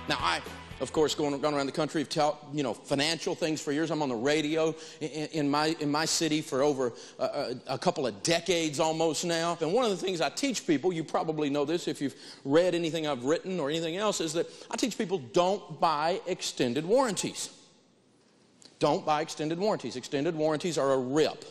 Now, of course, going around the country, have taught, financial things for years. I'm on the radio in my city for over a couple of decades almost now. And one of the things I teach people, you probably know this if you've read anything I've written or anything else, is that I teach people don't buy extended warranties. Don't buy extended warranties. Extended warranties are a rip.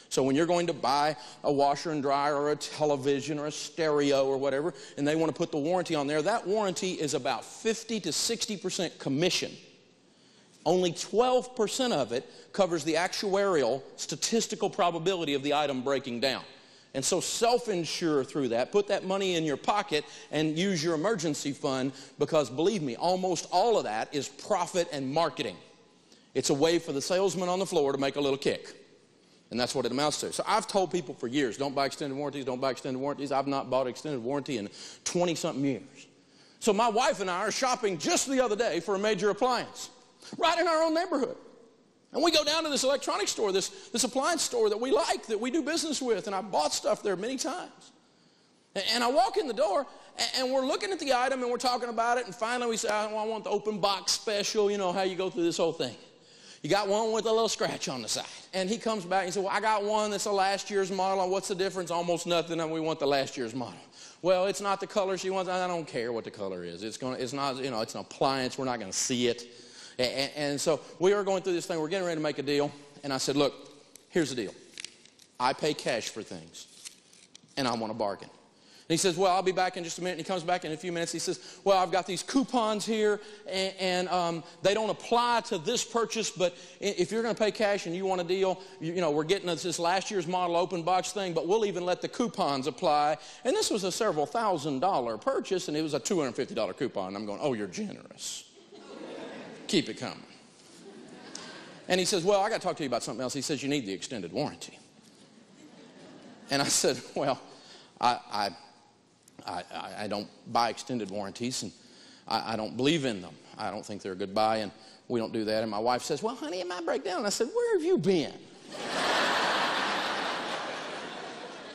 So when you're going to buy a washer and dryer or a television or a stereo or whatever, and they want to put the warranty on there, that warranty is about 50 to 60% commission. Only 12% of it covers the actuarial statistical probability of the item breaking down. And so self-insure through that, put that money in your pocket and use your emergency fund, because believe me, almost all of that is profit and marketing. It's a way for the salesman on the floor to make a little kick. And that's what it amounts to. So I've told people for years, don't buy extended warranties, don't buy extended warranties. I've not bought extended warranty in 20-something years. So my wife and I are shopping just the other day for a major appliance, right in our own neighborhood. And we go down to this electronics store, this appliance store that we like, that we do business with, and I bought stuff there many times. And I walk in the door, and we're looking at the item, and we're talking about it, and finally we say, I want the open box special, how you go through this whole thing. You got one with a little scratch on the side. And he comes back and he says, well, I got one that's a last year's model. What's the difference? Almost nothing, and we want the last year's model. Well, it's not the color she wants. I don't care what the color is. It's not, it's an appliance. We're not going to see it. And so we are going through this thing. We're getting ready to make a deal. And I said, look, here's the deal. I pay cash for things, and I want to bargain. And he says, well, I'll be back in just a minute. And he comes back in a few minutes. He says, well, I've got these coupons here, and they don't apply to this purchase, but if you're going to pay cash and you want a deal, we're getting this last year's model open box thing, but we'll even let the coupons apply. And this was a several $1,000 purchase, and it was a $250 coupon. And I'm going, oh, you're generous. Keep it coming. And he says, well, I got to talk to you about something else. He says, you need the extended warranty. And I said, well, I don't buy extended warranties, and I don't believe in them. I don't think they're a good buy, and we don't do that. And my wife says, well, honey, it might break down. And I said, where have you been?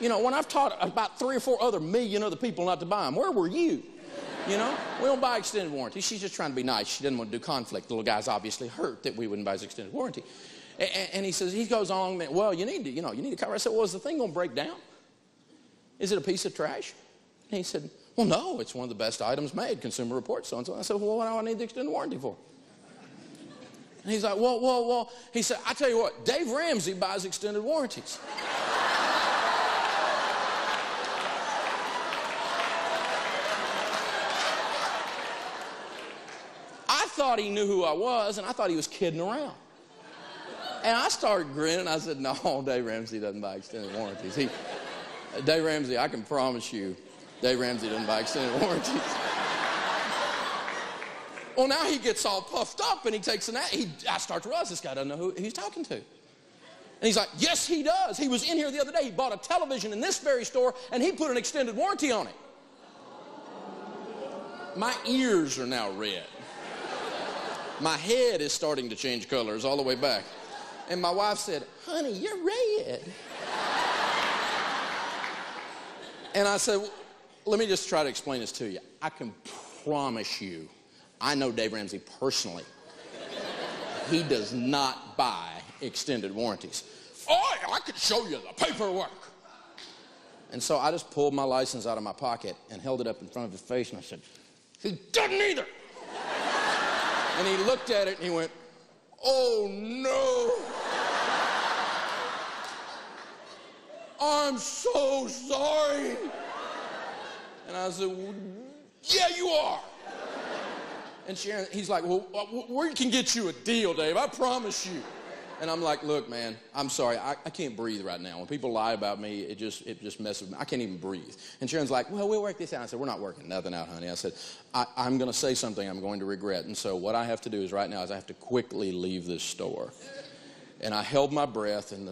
When I've taught about 3 or 4 other million other people not to buy them, where were you? We don't buy extended warranties. She's just trying to be nice. She doesn't want to do conflict. The little guy's obviously hurt that we wouldn't buy his extended warranty. And he goes on, well, you need to cover. I said, well, is the thing going to break down? Is it a piece of trash? And he said, well, no, it's one of the best items made, Consumer Reports, so-and-so. I said, well, what do I need the extended warranty for? And he's like, well, he said, I tell you what, Dave Ramsey buys extended warranties. I thought he knew who I was, and I thought he was kidding around. And I started grinning. I said, no, Dave Ramsey doesn't buy extended warranties. Dave Ramsey, I can promise you, Dave Ramsey doesn't buy extended warranties. Well, now he gets all puffed up and he takes an I start to realize this guy doesn't know who he's talking to. And he's like, yes, he does. He was in here the other day. He bought a television in this very store and he put an extended warranty on it. My ears are now red. My head is starting to change colors all the way back. And my wife said, honey, you're red. And I said, well, let me just try to explain this to you. I can promise you, I know Dave Ramsey personally. He does not buy extended warranties. Oh, I could show you the paperwork. And so I just pulled my license out of my pocket and held it up in front of his face, and I said, he doesn't either. And he looked at it and he went, oh no. I'm so sorry. And I said, well, yeah, you are. And Sharon, he's like, well, we can get you a deal, Dave, I promise you. And I'm like, look, man, I'm sorry, I can't breathe right now. When people lie about me, it just messes with me. I can't even breathe. And Sharon's like, well, we'll work this out. I said, we're not working nothing out, honey. I said, I'm going to say something I'm going to regret. And so what I have to do is right now is I have to quickly leave this store. And I held my breath and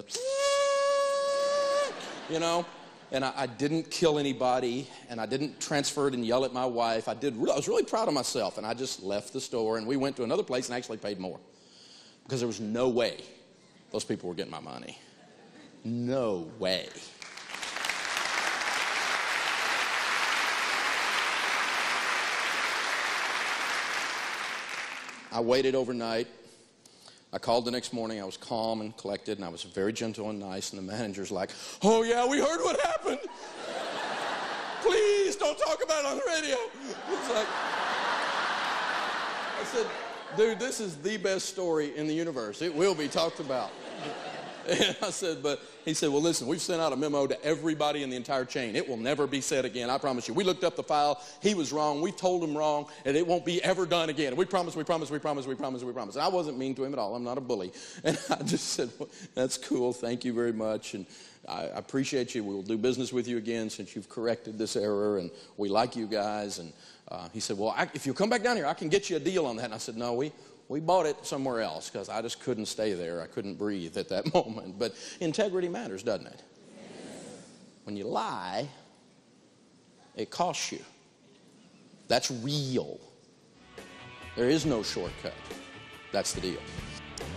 and I didn't kill anybody, and I didn't transfer it and yell at my wife. I was really proud of myself, and I just left the store, and we went to another place and actually paid more because there was no way those people were getting my money. No way. I waited overnight. I called the next morning. I was calm and collected, and I was very gentle and nice. And the manager's like, "Oh, yeah, we heard what happened. Please don't talk about it on the radio." It's like, I said, "Dude, this is the best story in the universe. It will be talked about." And I said, but he said, "Well, listen, we've sent out a memo to everybody in the entire chain. It will never be said again, I promise you. We looked up the file. He was wrong. We told him wrong, and it won't be ever done again. We promise, we promise, we promise, we promise, we promise." And I wasn't mean to him at all. I'm not a bully. And I just said, "Well, that's cool. Thank you very much. And I appreciate you. We'll do business with you again since you've corrected this error, and we like you guys." And he said, "Well, if you come back down here, I can get you a deal on that." And I said, "No, we bought it somewhere else because I just couldn't stay there. I couldn't breathe at that moment." But integrity matters, doesn't it? When you lie, it costs you. That's real. There is no shortcut. That's the deal.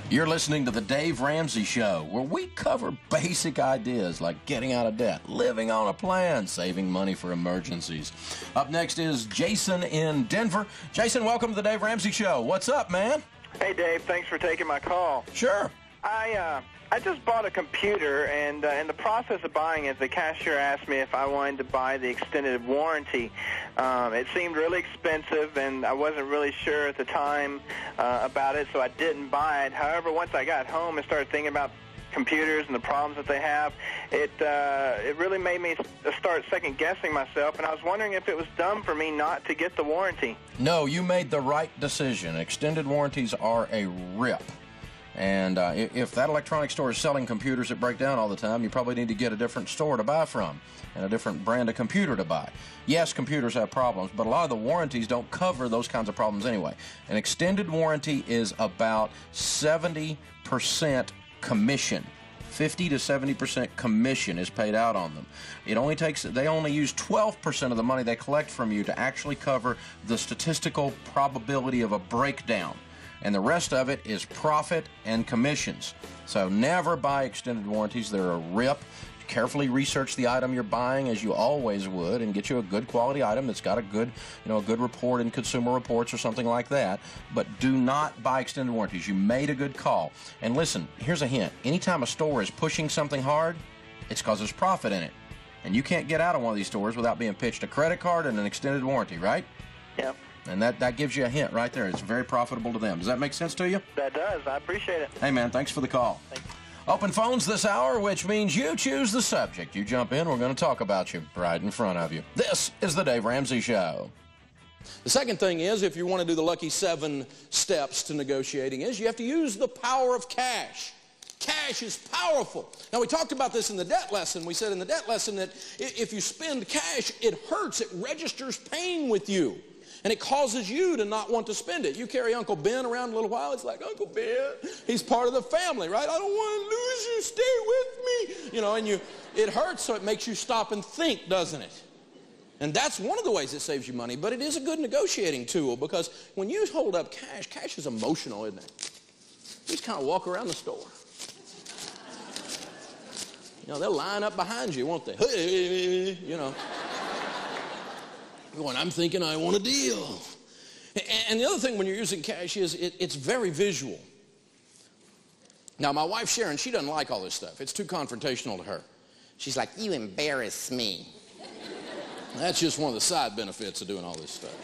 You're listening to The Dave Ramsey Show, where we cover basic ideas like getting out of debt, living on a plan, saving money for emergencies. Up next is Jason in Denver. Jason, welcome to The Dave Ramsey Show. What's up, man? Hey, Dave. Thanks for taking my call. Sure. I just bought a computer, and in the process of buying it, the cashier asked me if I wanted to buy the extended warranty. It seemed really expensive, and I wasn't really sure at the time about it, so I didn't buy it. However, once I got home and started thinking about computers and the problems that they have, it really made me start second-guessing myself, and I was wondering if it was dumb for me not to get the warranty. No, you made the right decision. Extended warranties are a rip. And if that electronic store is selling computers that break down all the time, you probably need to get a different store to buy from and a different brand of computer to buy. Yes, computers have problems, but a lot of the warranties don't cover those kinds of problems anyway. An extended warranty is about 70% commission. 50 to 70% commission is paid out on them. They only use 12% of the money they collect from you to actually cover the statistical probability of a breakdown. And the rest of it is profit and commissions. So never buy extended warranties. They're a rip. Carefully research the item you're buying as you always would and get you a good quality item that's got a good report in Consumer Reports or something like that. But do not buy extended warranties. You made a good call. And listen, here's a hint. Anytime a store is pushing something hard, it's because there's profit in it. And you can't get out of one of these stores without being pitched a credit card and an extended warranty, right? Yep. And that gives you a hint right there. It's very profitable to them. Does that make sense to you? That does. I appreciate it. Hey, man, thanks for the call. Thank you. Open phones this hour, which means you choose the subject. You jump in, we're going to talk about you right in front of you. This is The Dave Ramsey Show. The second thing is, if you want to do the lucky 7 steps to negotiating, is you have to use the power of cash. Cash is powerful. Now, we talked about this in the debt lesson. We said in the debt lesson that if you spend cash, it hurts. It registers pain with you. And it causes you to not want to spend it. You carry Uncle Ben around a little while, it's like, Uncle Ben, he's part of the family, right? I don't want to lose you, stay with me. And it hurts, so it makes you stop and think, doesn't it? And that's one of the ways it saves you money, but it is a good negotiating tool because when you hold up cash, cash is emotional, isn't it? You just kind of walk around the store. They'll line up behind you, won't they? Going, I'm thinking I want a deal. And the other thing when you're using cash is it's very visual. Now, my wife, Sharon, she doesn't like all this stuff. It's too confrontational to her. She's like, you embarrass me. That's just one of the side benefits of doing all this stuff.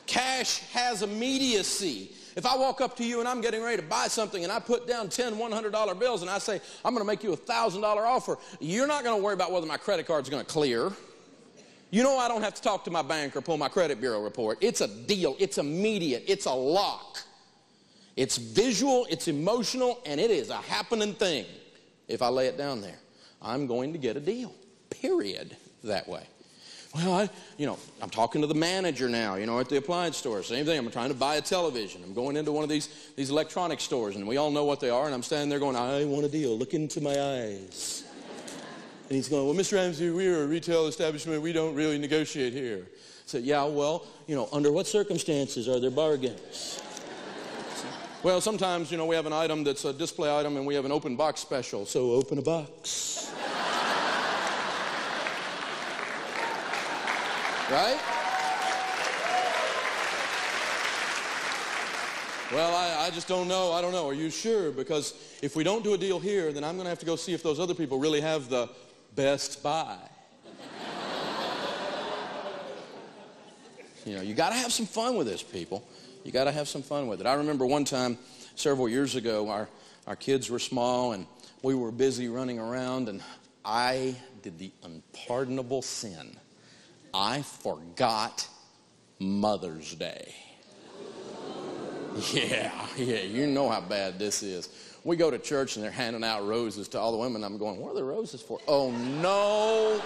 Cash has immediacy. If I walk up to you and I'm getting ready to buy something and I put down 10 $100 bills and I say, I'm going to make you a $1,000 offer, you're not going to worry about whether my credit card's going to clear. I don't have to talk to my bank or pull my credit bureau report. It's a deal. It's immediate. It's a lock. It's visual, it's emotional, and it is a happening thing. If I lay it down there, I'm going to get a deal, period, that way. Well, I'm talking to the manager now, at the appliance store. Same thing, I'm trying to buy a television. I'm going into one of these electronic stores, and we all know what they are, and I'm standing there going, I want a deal. Look into my eyes. And he's going, well, Mr. Ramsey, we're a retail establishment. We don't really negotiate here. I said, yeah, well, under what circumstances are there bargains? Well, sometimes, we have an item that's a display item, and we have an open box special, so open a box. Right? Well, I just don't know. I don't know. Are you sure? Because if we don't do a deal here, then I'm going to have to go see if those other people really have the Best Buy. You know, you got to have some fun with this, people. You got to have some fun with it. I remember one time several years ago, our kids were small and we were busy running around, and I did the unpardonable sin. I forgot Mother's Day. Yeah, you know how bad this is. We go to church and they're handing out roses to all the women. I'm going, what are the roses for? Oh, no.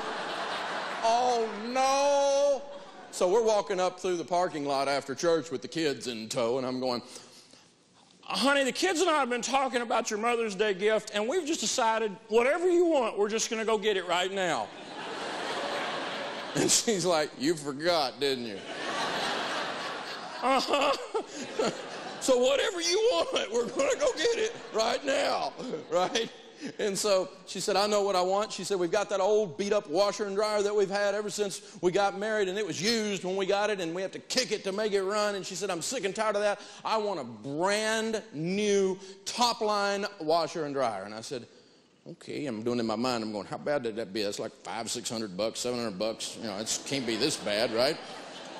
Oh, no. So we're walking up through the parking lot after church with the kids in tow, and I'm going, honey, the kids and I have been talking about your Mother's Day gift, and we've just decided whatever you want, we're just going to go get it right now. And she's like, you forgot, didn't you? Uh-huh. So whatever you want, we're going to go get it right now, right? And so she said, I know what I want. She said, we've got that old beat-up washer and dryer that we've had ever since we got married, and it was used when we got it, and we have to kick it to make it run. And she said, I'm sick and tired of that. I want a brand new top-line washer and dryer. And I said, okay. I'm doing it in my mind. I'm going, how bad did that be? That's like $500, $600, $700. You know, it can't be this bad, right?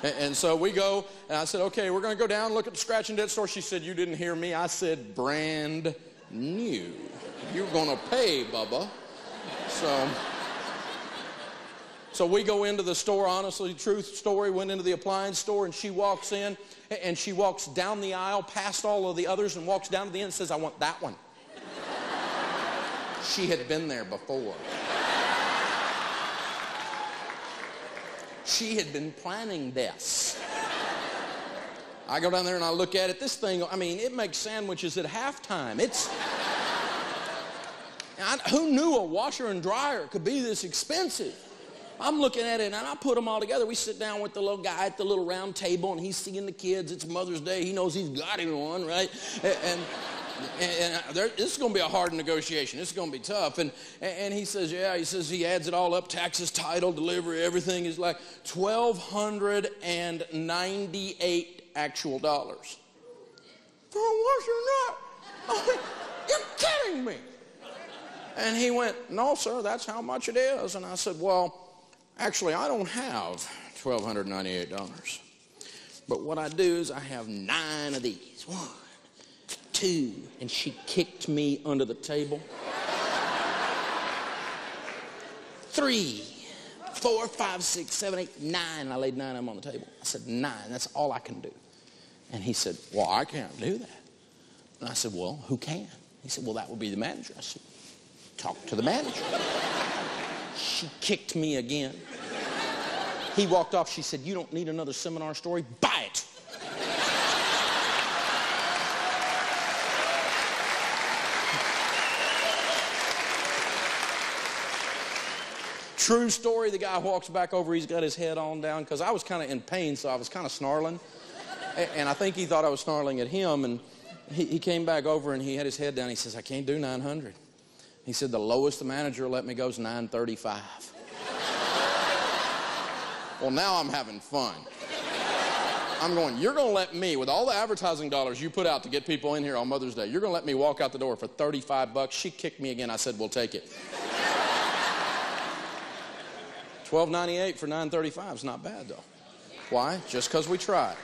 And so we go, and I said, okay, we're going to go down and look at the scratch and dent store. She said, you didn't hear me. I said brand new. You're going to pay, Bubba. So we go into the store, honestly, truth story, went into the appliance store, and she walks in, and she walks down the aisle past all of the others and walks down to the end and says, I want that one. She had been there before. She had been planning this. I go down there and I look at it. This thing, I mean, it makes sandwiches at halftime. Who knew a washer and dryer could be this expensive? I'm looking at it, and I put them all together. We sit down with the little guy at the little round table, and he's seeing the kids. It's Mother's Day. He knows he's got him one, right? And this is going to be a hard negotiation. This is going to be tough. And he says, yeah, he says he adds it all up, taxes, title, delivery, everything is like $1,298 actual dollars. For a washer and dryer? Oh, you're kidding me. And he went, no, sir, that's how much it is. And I said, well, actually, I don't have $1,298. But what I do is I have 9 of these. 1, 2, and she kicked me under the table. 3, 4, 5, 6, 7, 8, 9. And I laid 9 of them on the table. I said, 9, that's all I can do. And he said, well, I can't do that. And I said, well, who can? He said, well, that would be the manager. I said, talk to the manager. She kicked me again. He walked off. She said, you don't need another seminar story. Buy it. True story. The guy walks back over. He's got his head on down because I was kind of in pain, so I was kind of snarling. And I think he thought I was snarling at him. And he came back over and he had his head down. He says, I can't do 900. He said, the lowest the manager will let me go is 935. Well, now I'm having fun. I'm going, you're going to let me, with all the advertising dollars you put out to get people in here on Mother's Day, you're going to let me walk out the door for $35. She kicked me again. I said, we'll take it. $12.98 for $9.35 is not bad, though. Why? Just because we tried.